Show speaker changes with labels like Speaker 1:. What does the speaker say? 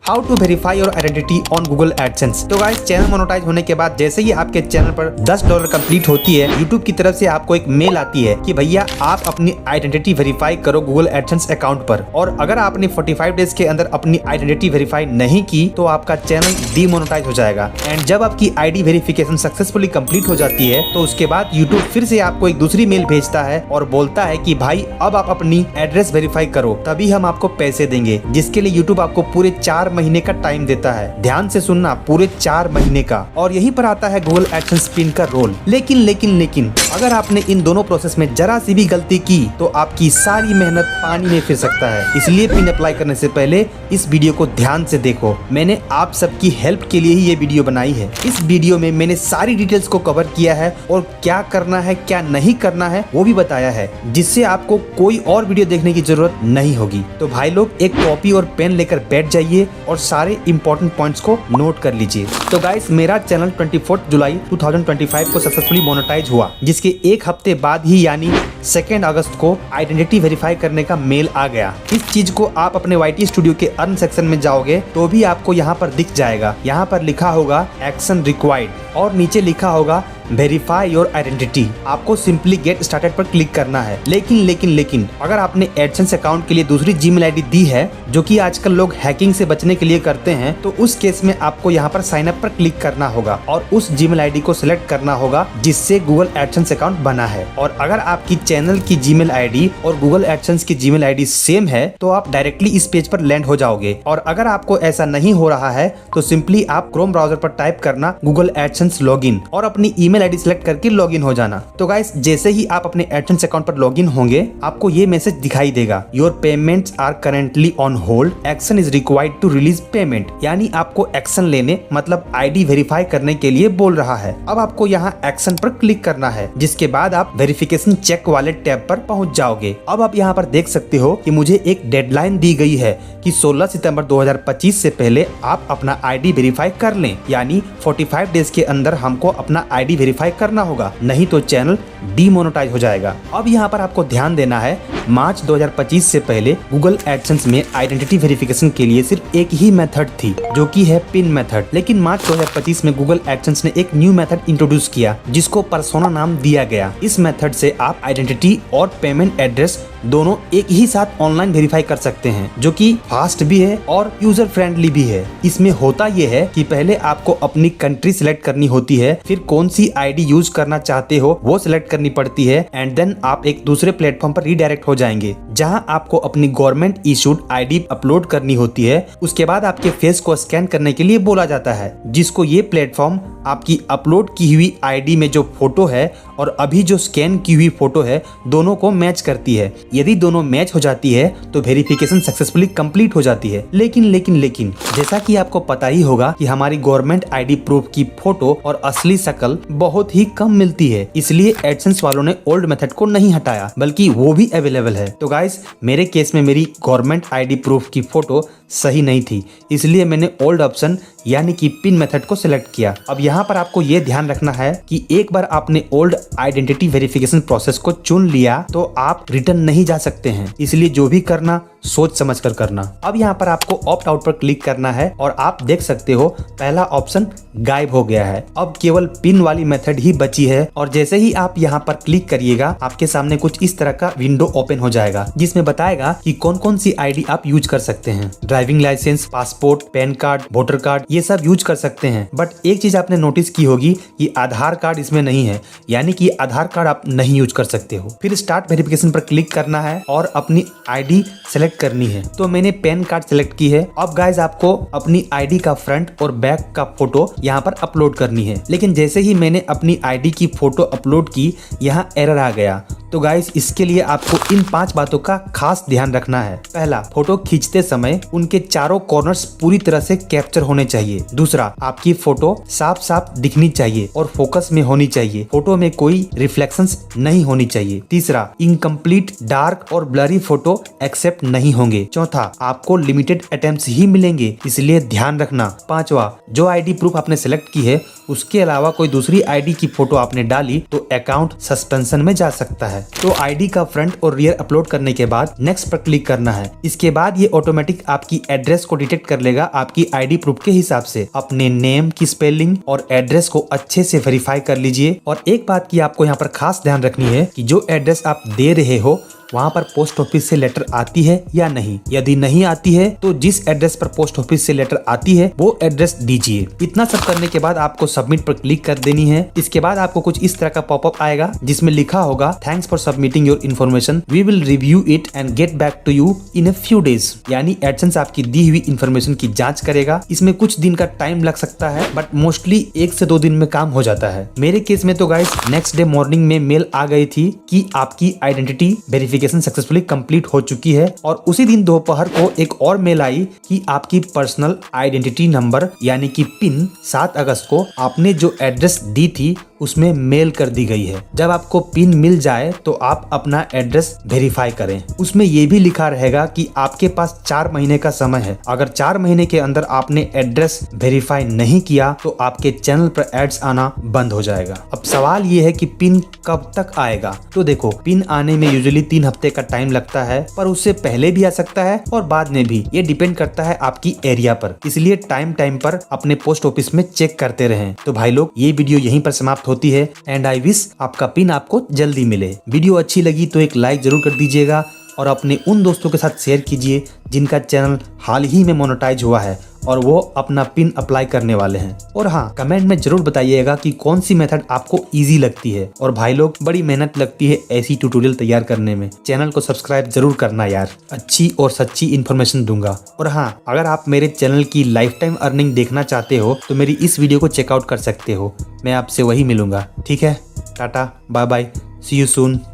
Speaker 1: How to verify your identity on Google AdSense. तो guys channel monetise होने के बाद जैसे ही आपके चैनल पर $10 कंप्लीट होती है, यूट्यूब की तरफ से आपको एक मेल आती है कि भैया आप अपनी आइडेंटिटी वेरीफाई करो गूगल एडसेंस अकाउंट पर, और अगर आपने 45 डेज के अंदर अपनी आइडेंटिटी वेरीफाई नहीं की तो आपका चैनल डीमोनेटाइज हो जाएगा। एंड जब आपकी आईडी वेरिफिकेशन सक्सेसफुली कंप्लीट हो जाती है तो उसके बाद यूट्यूब फिर से आपको एक दूसरी मेल भेजता है और बोलता है कि भाई अब आप अपनी एड्रेस वेरीफाई करो, तभी हम आपको पैसे देंगे, जिसके लिए यूट्यूब आपको पूरे 4 महीने का टाइम देता है। ध्यान से सुनना, पूरे 4 महीने का। और यहीं पर आता है गूगल एडसेंस पिन का रोल। लेकिन अगर आपने इन दोनों प्रोसेस में जरा सी भी गलती की तो आपकी सारी मेहनत पानी में फिर सकता है। इसलिए पिन अप्लाई करने से पहले इस वीडियो को ध्यान से देखो। मैंने आप सबकी हेल्प के लिए ही ये वीडियो बनाई है। इस वीडियो में मैंने सारी डिटेल्स को कवर किया है और क्या करना है क्या नहीं करना है वो भी बताया है, जिससे आपको कोई और वीडियो देखने की जरूरत नहीं होगी। तो भाई लोग एक कॉपी और पेन लेकर बैठ जाइए और सारे इंपॉर्टेंट पॉइंट्स को नोट कर लीजिए। तो गाइस मेरा चैनल 24 जुलाई 2025 को सक्सेसफुली मोनेटाइज हुआ, जिसके एक हफ्ते बाद ही यानी 2 अगस्त को आइडेंटिटी वेरीफाई करने का मेल आ गया। इस चीज को आप अपने YT स्टूडियो के अर्न सेक्शन में जाओगे तो भी आपको यहाँ पर दिख जाएगा। यहाँ पर लिखा होगा एक्शन रिक्वायर्ड और नीचे लिखा होगा वेरीफाई योर आइडेंटिटी। आपको सिंपली गेट स्टार्टेड पर क्लिक करना है। लेकिन अगर आपने एडसेंस अकाउंट के लिए दूसरी जीमेल आईडी दी है, जो कि आजकल लोग हैकिंग से बचने के लिए करते हैं, तो उस केस में आपको यहाँ पर साइन अप पर क्लिक करना होगा और उस जीमेल आईडी को सिलेक्ट करना होगा जिससे गूगल एडसेंस अकाउंट बना है। और अगर आपकी चैनल की जीमेल आईडी और गूगल एडसेंस की जीमेल आईडी सेम है तो आप डायरेक्टली इस पेज पर लैंड हो जाओगे। और अगर आपको ऐसा नहीं हो रहा है तो सिंपली आप क्रोम ब्राउजर पर टाइप करना गूगल एडसेंस लॉगिन और अपनी ईमेल आईडी सिलेक्ट करके लॉगिन हो जाना। तो गाइस जैसे ही आप अपने एडसेंस अकाउंट पर लॉगिन होंगे आपको ये मैसेज दिखाई देगा, your payments are currently on hold, action is required to release payment. यानी आपको एक्शन लेने मतलब आईडी वेरीफाई करने के लिए बोल रहा है। अब आपको यहाँ एक्शन पर क्लिक करना है, जिसके बाद आप वेरिफिकेशन चेक वाले टैब पर पहुंच जाओगे। अब आप यहाँ पर देख सकते हो कि मुझे एक डेडलाइन दी गई है कि 16 सितंबर 2025 से पहले आप अपना आईडी वेरीफाई कर लें, यानी 45 डेज के अंदर हमको अपना आईडी वेरीफाई करना होगा, नहीं तो चैनल डीमोनेटाइज हो जाएगा। अब यहाँ पर आपको ध्यान देना है, मार्च 2025 से पहले गूगल एडसेंस में आइडेंटिटी वेरिफिकेशन के लिए सिर्फ एक ही मेथड थी, जो कि है पिन मेथड। लेकिन मार्च 2025 में गूगल एडसेंस ने एक न्यू मेथड इंट्रोड्यूस किया जिसको पर्सोना नाम दिया गया। इस मेथड से आप आइडेंटिटी और पेमेंट एड्रेस दोनों एक ही साथ ऑनलाइन वेरीफाई कर सकते हैं, जो कि फास्ट भी है और यूजर फ्रेंडली भी है। इसमें होता यह है कि पहले आपको अपनी कंट्री सिलेक्ट करनी होती है, फिर कौन सी आईडी यूज करना चाहते हो वो सिलेक्ट करनी पड़ती है, एंड देन आप एक दूसरे प्लेटफॉर्म पर रीडायरेक्ट हो जाएंगे जहां आपको अपनी गवर्नमेंट इशूड आईडी अपलोड करनी होती है। उसके बाद आपके फेस को स्कैन करने के लिए बोला जाता है, जिसको ये प्लेटफॉर्म आपकी अपलोड की हुई आईडी में जो फोटो है और अभी जो स्कैन की हुई फोटो है दोनों को मैच करती है। यदि दोनों मैच हो जाती है तो वेरिफिकेशन सक्सेसफुली कंप्लीट हो जाती है। लेकिन जैसा कि आपको पता ही होगा कि हमारी गवर्नमेंट आईडी प्रूफ की फोटो और असली शक्ल बहुत ही कम मिलती है, इसलिए एडसेंस वालों ने ओल्ड मेथड को नहीं हटाया, बल्कि वो भी अवेलेबल है। तो गाइस मेरे केस में मेरी गवर्नमेंट आईडी प्रूफ की फोटो सही नहीं थी, इसलिए मैंने ओल्ड ऑप्शन यानी कि पिन मेथड को सिलेक्ट किया। अब यहाँ पर आपको ये ध्यान रखना है कि एक बार आपने ओल्ड आइडेंटिटी वेरिफिकेशन प्रोसेस को चुन लिया तो आप रिटर्न नहीं जा सकते हैं, इसलिए जो भी करना सोच समझ कर करना। अब यहाँ पर आपको ऑप्ट आउट पर क्लिक करना है और आप देख सकते हो पहला ऑप्शन गायब हो गया है। अब केवल पिन वाली मेथड ही बची है और जैसे ही आप यहाँ पर क्लिक करिएगा आपके सामने कुछ इस तरह का विंडो ओपन हो जाएगा, जिसमें बताएगा कि कौन कौन सी आईडी आप यूज कर सकते हैं। Driving licence, passport, PAN card, voter card, ये सब यूज कर सकते हैं। बट एक चीज आपने नोटिस की होगी कि आधार कार्ड इसमें नहीं है, यानी कि आधार कार्ड आप नहीं यूज कर सकते हो। फिर स्टार्ट वेरिफिकेशन पर क्लिक करना है और अपनी आईडी सेलेक्ट करनी है। तो मैंने पैन कार्ड सेलेक्ट की है। अब गाइज आपको अपनी आईडी का फ्रंट और बैक का फोटो यहाँ पर अपलोड करनी है। लेकिन जैसे ही मैंने अपनी आईडी की फोटो अपलोड की, यहाँ एरर आ गया। तो गाइस इसके लिए आपको इन 5 बातों का खास ध्यान रखना है। पहला, फोटो खींचते समय उनके चारों कॉर्नर्स पूरी तरह से कैप्चर होने चाहिए। दूसरा, आपकी फोटो साफ साफ दिखनी चाहिए और फोकस में होनी चाहिए। फोटो में कोई रिफ्लेक्शंस नहीं होनी चाहिए। तीसरा, इनकम्प्लीट, डार्क और ब्लरी फोटो एक्सेप्ट नहीं होंगे। चौथा, आपको लिमिटेड अटेम्प्ट्स ही मिलेंगे, इसलिए ध्यान रखना। पांचवा, जो आईडी प्रूफ आपने सेलेक्ट की है उसके अलावा कोई दूसरी आईडी की फोटो आपने डाली तो अकाउंट सस्पेंशन में जा सकता है। तो आईडी का फ्रंट और रियर अपलोड करने के बाद नेक्स्ट पर क्लिक करना है। इसके बाद ये ऑटोमेटिक आपकी एड्रेस को डिटेक्ट कर लेगा आपकी आईडी प्रूफ के हिसाब से। अपने नेम की स्पेलिंग और एड्रेस को अच्छे से वेरीफाई कर लीजिए। और एक बात की आपको यहाँ पर खास ध्यान रखनी है कि जो एड्रेस आप दे रहे हो वहाँ पर पोस्ट ऑफिस से लेटर आती है या नहीं। यदि नहीं आती है तो जिस एड्रेस पर पोस्ट ऑफिस से लेटर आती है वो एड्रेस दीजिए। इतना सब करने के बाद आपको सबमिट पर क्लिक कर देनी है। इसके बाद आपको कुछ इस तरह का पॉपअप आएगा जिसमें लिखा होगा thanks for submitting your information, we will review it and get back to you in a few days. यानी एडसेंस आपकी दी हुई इन्फॉर्मेशन की जाँच करेगा। इसमें कुछ दिन का टाइम लग सकता है बट मोस्टली 1 से 2 दिन में काम हो जाता है। मेरे केस में तो गाइस नेक्स्ट डे मॉर्निंग में मेल आ गई थी कि आपकी आइडेंटिटी वेरिफिकेशन सक्सेसफुली कंप्लीट हो चुकी है। और उसी दिन दोपहर को एक और मेल आई कि आपकी पर्सनल आइडेंटिटी नंबर यानी कि पिन 7 अगस्त को आपने जो एड्रेस दी थी उसमें मेल कर दी गई है। जब आपको पिन मिल जाए तो आप अपना एड्रेस वेरीफाई करें। उसमें ये भी लिखा रहेगा कि आपके पास 4 महीने का समय है। अगर 4 महीने के अंदर आपने एड्रेस वेरीफाई नहीं किया तो आपके चैनल पर एड्स आना बंद हो जाएगा। अब सवाल ये है कि पिन कब तक आएगा। तो देखो, पिन आने में यूजुअली 3 हफ्ते का टाइम लगता है, पर उससे पहले भी आ सकता है और बाद में भी। ये डिपेंड करता है आपकी एरिया पर, इसलिए टाइम पर अपने पोस्ट ऑफिस में चेक करते रहें। तो भाई लोग, ये वीडियो यहीं पर समाप्त होती है एंड आई विश आपका पिन आपको जल्दी मिले। वीडियो अच्छी लगी तो एक लाइक जरूर कर दीजिएगा और अपने उन दोस्तों के साथ शेयर कीजिए जिनका चैनल हाल ही में मोनेटाइज हुआ है और वो अपना पिन अप्लाई करने वाले हैं। और हाँ, कमेंट में जरूर बताइएगा कि कौन सी मेथड आपको इजी लगती है। और भाई लोग, बड़ी मेहनत लगती है ऐसी ट्यूटोरियल तैयार करने में। चैनल को सब्सक्राइब जरूर करना यार, अच्छी और सच्ची इन्फॉर्मेशन दूंगा। और हाँ, अगर आप मेरे चैनल की लाइफ टाइम अर्निंग देखना चाहते हो तो मेरी इस वीडियो को चेकआउट कर सकते हो। मैं आपसे वही मिलूंगा। ठीक है, ta-ta, bye bye, see you soon.